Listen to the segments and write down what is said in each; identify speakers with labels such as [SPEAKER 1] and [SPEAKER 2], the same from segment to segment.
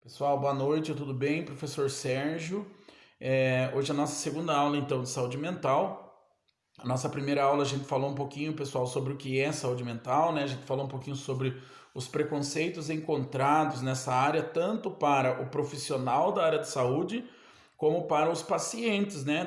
[SPEAKER 1] Pessoal, boa noite, tudo bem? Professor Sérgio. Hoje é a nossa segunda aula, então, de saúde mental. A nossa primeira aula a gente falou um pouquinho, pessoal, sobre o que é saúde mental, né? A gente falou um pouquinho sobre os preconceitos encontrados nessa área, tanto para o profissional da área de saúde, como para os pacientes, né,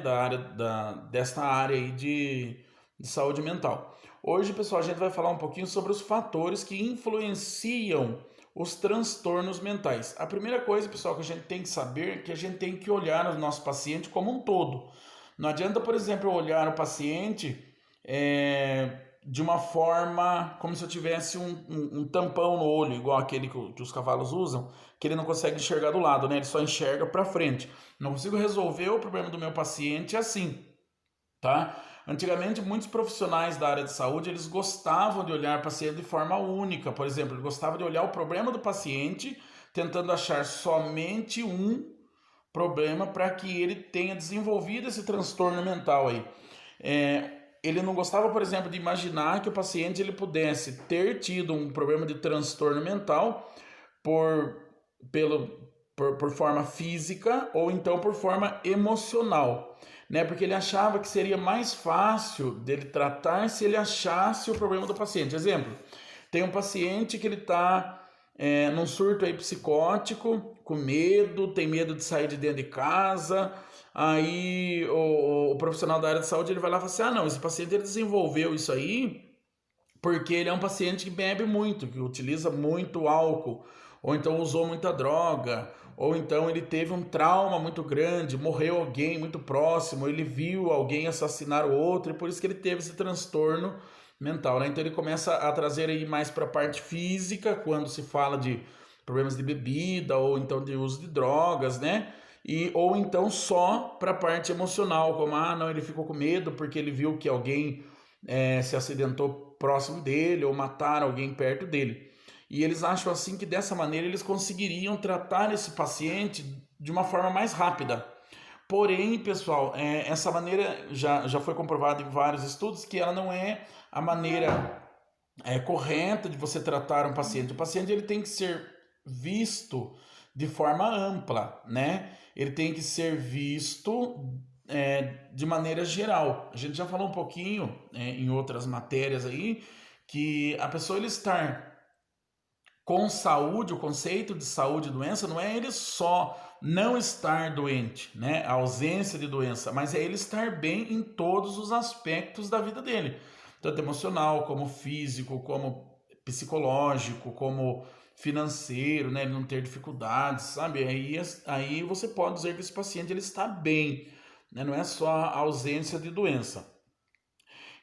[SPEAKER 1] desta área aí de saúde mental. Hoje, pessoal, a gente vai falar um pouquinho sobre os fatores que influenciam os transtornos mentais. A primeira coisa, pessoal, que a gente tem que saber é que a gente tem que olhar o nosso paciente como um todo. Não adianta, por exemplo, eu olhar o paciente de uma forma como se eu tivesse um tampão no olho, igual aquele que os cavalos usam, que ele não consegue enxergar do lado, né? Ele só enxerga para frente. Não consigo resolver o problema do meu paciente assim, tá? Antigamente, muitos profissionais da área de saúde, eles gostavam de olhar o paciente de forma única. Por exemplo, ele gostava de olhar o problema do paciente, tentando achar somente um problema para que ele tenha desenvolvido esse transtorno mental aí. Ele não gostava, por exemplo, de imaginar que o paciente ele pudesse ter tido um problema de transtorno mental por, pelo, por forma física ou então por forma emocional, né? Porque ele achava que seria mais fácil dele tratar se ele achasse o problema do paciente. Exemplo, tem um paciente que ele está num surto aí psicótico, com medo, tem medo de sair de dentro de casa. Aí o profissional da área de saúde ele vai lá e fala assim: ah, não, esse paciente ele desenvolveu isso aí porque ele é um paciente que bebe muito, que utiliza muito álcool, ou então usou muita droga, ou então ele teve um trauma muito grande, morreu alguém muito próximo, ele viu alguém assassinar o outro, e por isso que ele teve esse transtorno mental, né? Então ele começa a trazer aí mais para a parte física, quando se fala de problemas de bebida, ou então de uso de drogas, né? Ou então só para a parte emocional, como, ah, não, ele ficou com medo porque ele viu que alguém se acidentou próximo dele ou mataram alguém perto dele. E eles acham assim que dessa maneira eles conseguiriam tratar esse paciente de uma forma mais rápida. Porém, pessoal, essa maneira já foi comprovada em vários estudos que ela não é a maneira correta de você tratar um paciente. O paciente ele tem que ser visto de forma ampla, né? Ele tem que ser visto de maneira geral. A gente já falou um pouquinho em outras matérias aí que a pessoa ele estar com saúde, o conceito de saúde e doença não é ele só não estar doente, né? A ausência de doença, mas é ele estar bem em todos os aspectos da vida dele, tanto emocional, como físico, como psicológico, como financeiro, né? Ele não ter dificuldades, sabe? Aí você pode dizer que esse paciente ele está bem, né? Não é só a ausência de doença.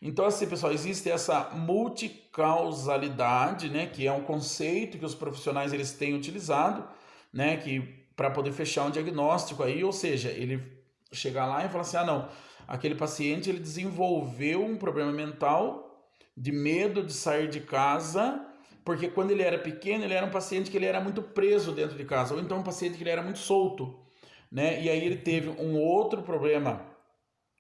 [SPEAKER 1] Então, assim, pessoal, existe essa multicausalidade, né, que é um conceito que os profissionais eles têm utilizado, né, que para poder fechar um diagnóstico aí, ou seja, ele chegar lá e falar assim, ah, não, aquele paciente ele desenvolveu um problema mental de medo de sair de casa, porque quando ele era pequeno, ele era um paciente que ele era muito preso dentro de casa, ou então um paciente que ele era muito solto, né, e aí ele teve um outro problema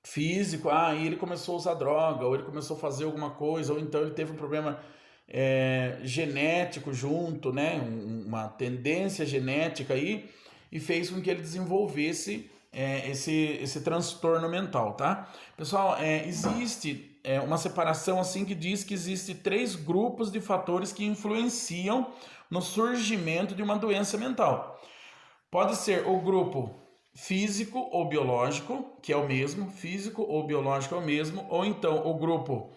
[SPEAKER 1] físico, e ele começou a usar droga, ou ele começou a fazer alguma coisa, ou então ele teve um problema genético junto, né? Uma tendência genética aí, e fez com que ele desenvolvesse esse transtorno mental, tá? Pessoal, existe uma separação assim que diz que existe 3 grupos de fatores que influenciam no surgimento de uma doença mental. Pode ser o grupo físico ou biológico, que é o mesmo, físico ou biológico é o mesmo, ou então o grupo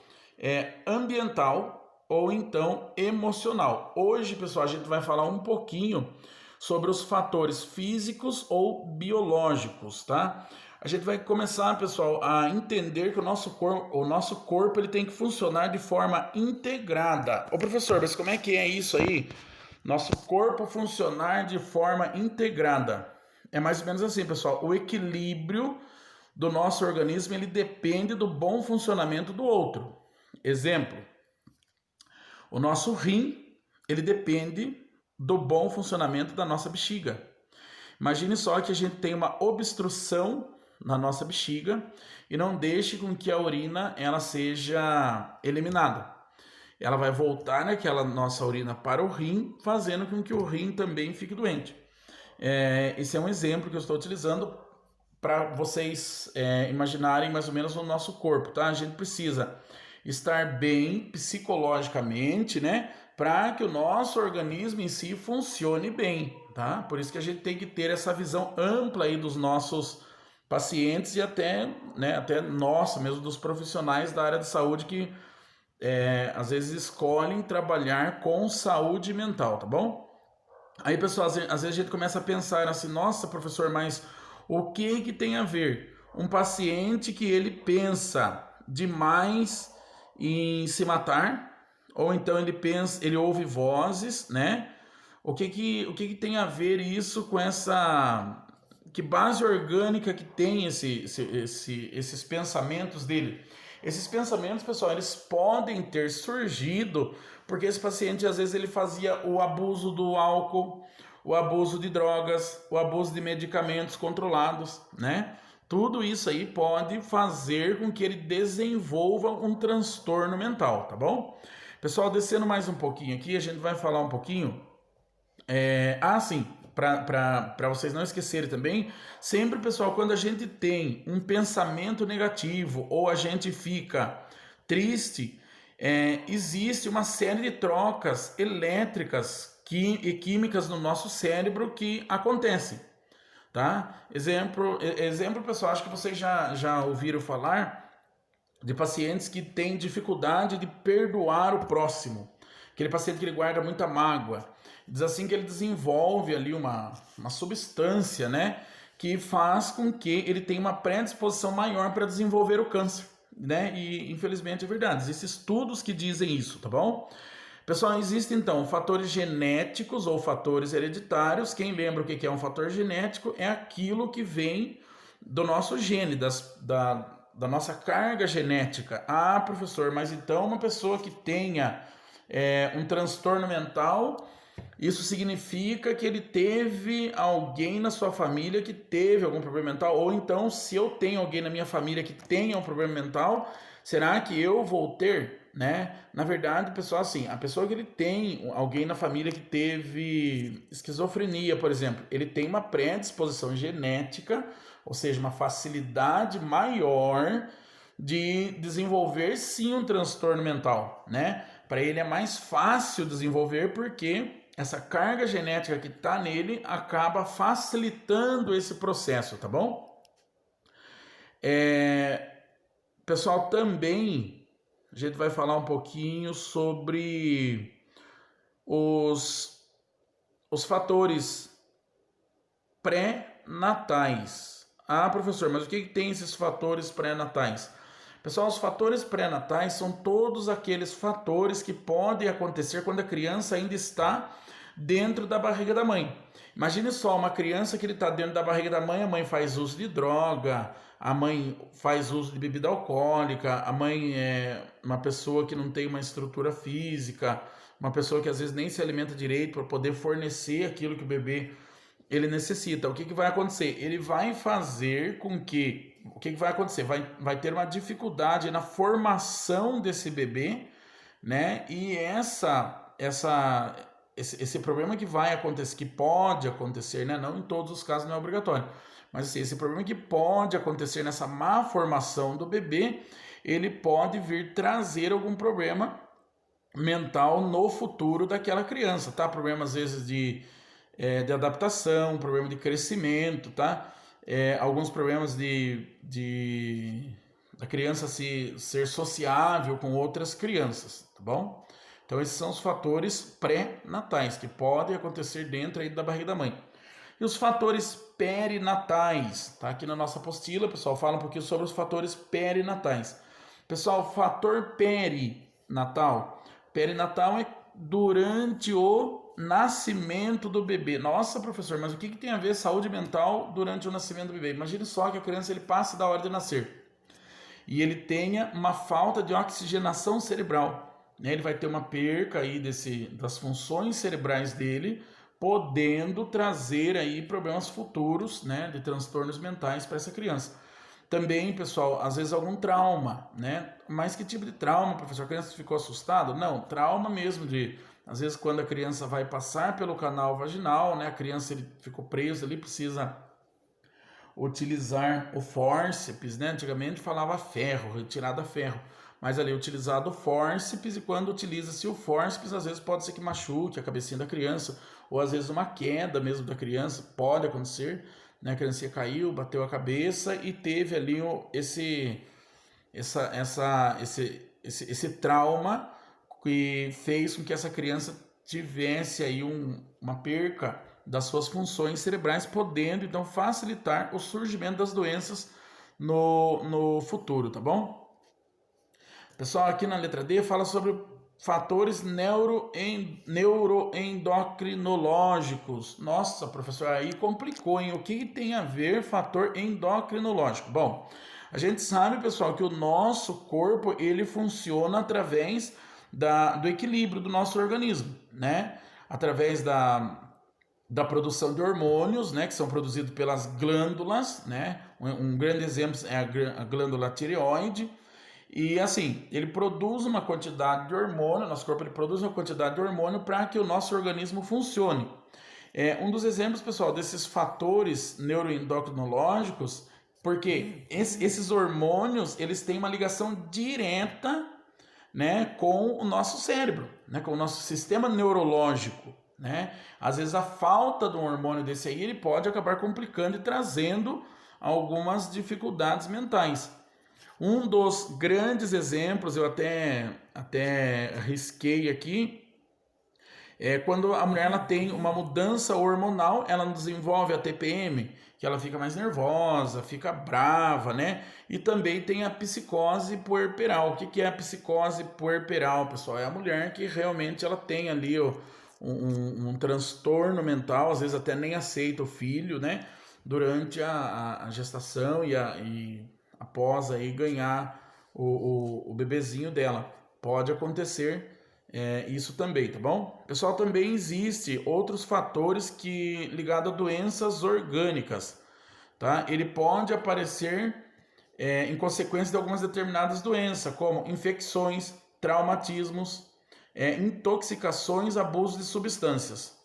[SPEAKER 1] ambiental, ou então emocional. Hoje, pessoal, a gente vai falar um pouquinho sobre os fatores físicos ou biológicos, tá? A gente vai começar, pessoal, a entender que o nosso corpo ele tem que funcionar de forma integrada. Ô professor, mas como é que é isso aí? Nosso corpo funcionar de forma integrada. É mais ou menos assim, pessoal. O equilíbrio do nosso organismo ele depende do bom funcionamento do outro. Exemplo: o nosso rim ele depende do bom funcionamento da nossa bexiga. Imagine só que a gente tem uma obstrução na nossa bexiga e não deixe com que a urina ela seja eliminada. Ela vai voltar naquela nossa urina para o rim, fazendo com que o rim também fique doente. Esse é um exemplo que eu estou utilizando para vocês imaginarem mais ou menos o nosso corpo, tá? A gente precisa estar bem psicologicamente, né? Para que o nosso organismo em si funcione bem, tá? Por isso que a gente tem que ter essa visão ampla aí dos nossos pacientes e até, né, até nossa, mesmo dos profissionais da área de saúde que às vezes escolhem trabalhar com saúde mental, tá bom? Aí, pessoal, às vezes a gente começa a pensar assim, nossa, professor, mas o que tem a ver um paciente que ele pensa demais em se matar, ou então ele ouve vozes, né? O que tem a ver isso com essa que base orgânica que tem esses pensamentos dele? Esses pensamentos, pessoal, eles podem ter surgido porque esse paciente, às vezes, ele fazia o abuso do álcool, o abuso de drogas, o abuso de medicamentos controlados, né? Tudo isso aí pode fazer com que ele desenvolva um transtorno mental, tá bom? Pessoal, descendo mais um pouquinho aqui, a gente vai falar um pouquinho. Sim, para vocês não esquecerem também, sempre, pessoal, quando a gente tem um pensamento negativo ou a gente fica triste, existe uma série de trocas elétricas e químicas no nosso cérebro que acontecem, tá? Exemplo, pessoal, acho que vocês já ouviram falar de pacientes que têm dificuldade de perdoar o próximo, aquele paciente que ele guarda muita mágoa. Diz assim que ele desenvolve ali uma substância, né, que faz com que ele tenha uma predisposição maior para desenvolver o câncer, né? E infelizmente é verdade. Existem estudos que dizem isso, tá bom? Pessoal, existem então fatores genéticos ou fatores hereditários. Quem lembra o que é um fator genético? É aquilo que vem do nosso gene, da nossa carga genética. Ah, professor, mas então uma pessoa que tenha um transtorno mental, isso significa que ele teve alguém na sua família que teve algum problema mental? Ou então, se eu tenho alguém na minha família que tenha um problema mental, será que eu vou ter, né? Na verdade, pessoal, assim, a pessoa que ele tem alguém na família que teve esquizofrenia, por exemplo, ele tem uma predisposição genética, ou seja, uma facilidade maior de desenvolver sim um transtorno mental, né? Para ele é mais fácil desenvolver porque essa carga genética que está nele acaba facilitando esse processo, tá bom? Pessoal, também a gente vai falar um pouquinho sobre os fatores pré-natais. Ah, professor, mas o que tem esses fatores pré-natais? Pessoal, os fatores pré-natais são todos aqueles fatores que podem acontecer quando a criança ainda está dentro da barriga da mãe. Imagine só uma criança que ele está dentro da barriga da mãe, a mãe faz uso de droga, a mãe faz uso de bebida alcoólica, a mãe é uma pessoa que não tem uma estrutura física, uma pessoa que às vezes nem se alimenta direito para poder fornecer aquilo que o bebê ele necessita. O que vai acontecer? Ele vai fazer com que... O que vai acontecer? Vai ter uma dificuldade na formação desse bebê, né? E esse problema que vai acontecer, que pode acontecer, né? Não em todos os casos, não é obrigatório. Mas assim, esse problema que pode acontecer nessa má formação do bebê, ele pode vir trazer algum problema mental no futuro daquela criança, tá? Problema às vezes de adaptação, problema de crescimento, tá? Alguns problemas da criança ser sociável com outras crianças, tá bom? Então esses são os fatores pré-natais que podem acontecer dentro aí da barriga da mãe. E os fatores perinatais, tá? Aqui na nossa apostila, pessoal, fala um pouquinho sobre os fatores perinatais. Pessoal, fator perinatal. Perinatal é durante o nascimento do bebê. Nossa, professor, mas o que tem a ver saúde mental durante o nascimento do bebê? Imagine só que a criança ele passa da hora de nascer e ele tenha uma falta de oxigenação cerebral, né? Ele vai ter uma perca aí das funções cerebrais dele, podendo trazer aí problemas futuros, né, de transtornos mentais para essa criança. Também, pessoal, às vezes algum trauma, né? Mas que tipo de trauma, professor? A criança ficou assustada? Não, trauma mesmo de Às vezes quando a criança vai passar pelo canal vaginal, né, a criança ele ficou preso ali, precisa utilizar o fórceps, né? Antigamente falava ferro, retirada ferro, mas ali é utilizado o fórceps, e quando utiliza-se o fórceps, às vezes pode ser que machuque a cabecinha da criança, ou às vezes uma queda mesmo da criança, pode acontecer, né? A criança caiu, bateu a cabeça e teve ali esse trauma que fez com que essa criança tivesse aí uma perca das suas funções cerebrais, podendo então facilitar o surgimento das doenças no futuro, tá bom? Pessoal, aqui na letra D fala sobre fatores neuroendocrinológicos. Nossa, professor, aí complicou, hein? O que tem a ver fator endocrinológico? Bom, a gente sabe, pessoal, que o nosso corpo ele funciona através do equilíbrio do nosso organismo, né? Através da produção de hormônios, né, que são produzidos pelas glândulas, né? Um grande exemplo é a glândula tireoide. E assim, ele produz uma quantidade de hormônio, nosso corpo ele produz uma quantidade de hormônio para que o nosso organismo funcione. Um dos exemplos, pessoal, desses fatores neuroendocrinológicos, porque esses hormônios eles têm uma ligação direta, né, com o nosso cérebro, né, com o nosso sistema neurológico, né? Às vezes a falta de um hormônio desse aí ele pode acabar complicando e trazendo algumas dificuldades mentais. Um dos grandes exemplos, eu até risquei aqui, é quando a mulher ela tem uma mudança hormonal, ela desenvolve a TPM, que ela fica mais nervosa, fica brava, né? E também tem a psicose puerperal. O que é a psicose puerperal, pessoal? É a mulher que realmente ela tem ali um transtorno mental, às vezes até nem aceita o filho, né? Durante a gestação e após aí ganhar o bebezinho dela. Pode acontecer isso também, tá bom? Pessoal, também existe outros fatores que ligado a doenças orgânicas, tá? Ele pode aparecer em consequência de algumas determinadas doenças, como infecções, traumatismos, intoxicações, abuso de substâncias.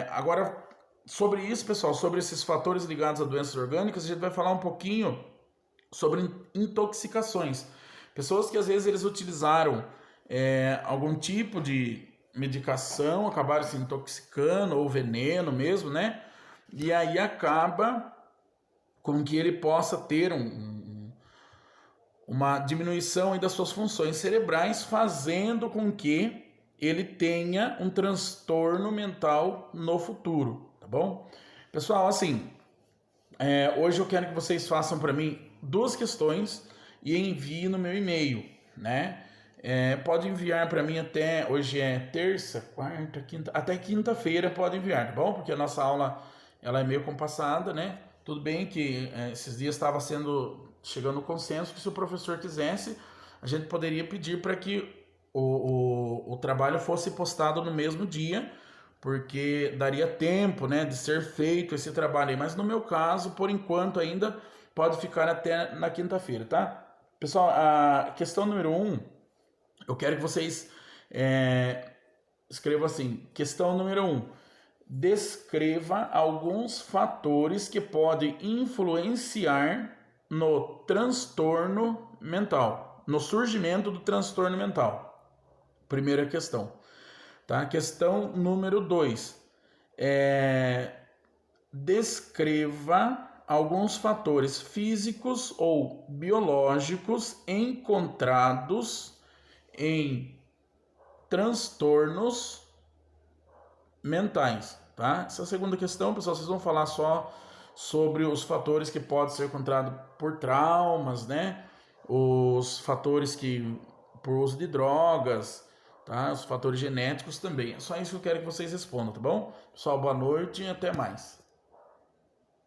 [SPEAKER 1] Agora, sobre isso, pessoal, sobre esses fatores ligados a doenças orgânicas, a gente vai falar um pouquinho sobre intoxicações. Pessoas que às vezes eles utilizaram algum tipo de medicação, acabaram se intoxicando, ou veneno mesmo, né? E aí acaba com que ele possa ter uma diminuição das suas funções cerebrais, fazendo com que ele tenha um transtorno mental no futuro, tá bom? Pessoal, assim, hoje eu quero que vocês façam para mim 2 questões e enviem no meu e-mail, né? Pode enviar para mim até, hoje é terça, quarta, quinta, até quinta-feira pode enviar, tá bom? Porque a nossa aula ela é meio compassada, né? Tudo bem que esses dias estava chegando o consenso que se o professor quisesse, a gente poderia pedir para que o trabalho fosse postado no mesmo dia, porque daria tempo, né, de ser feito esse trabalho aí. Mas no meu caso, por enquanto ainda, pode ficar até na quinta-feira, tá? Pessoal, a questão número 1, eu quero que vocês escrevam assim, questão número 1, descreva alguns fatores que podem influenciar no transtorno mental, no surgimento do transtorno mental. Primeira questão. Tá? Questão número 2. Descreva alguns fatores físicos ou biológicos encontrados em transtornos mentais. Tá? Essa é a segunda questão, pessoal. Vocês vão falar só sobre os fatores que podem ser encontrados por traumas, né? Os fatores que por uso de drogas, tá? Os fatores genéticos também. É só isso que eu quero que vocês respondam, tá bom? Pessoal, boa noite e até mais.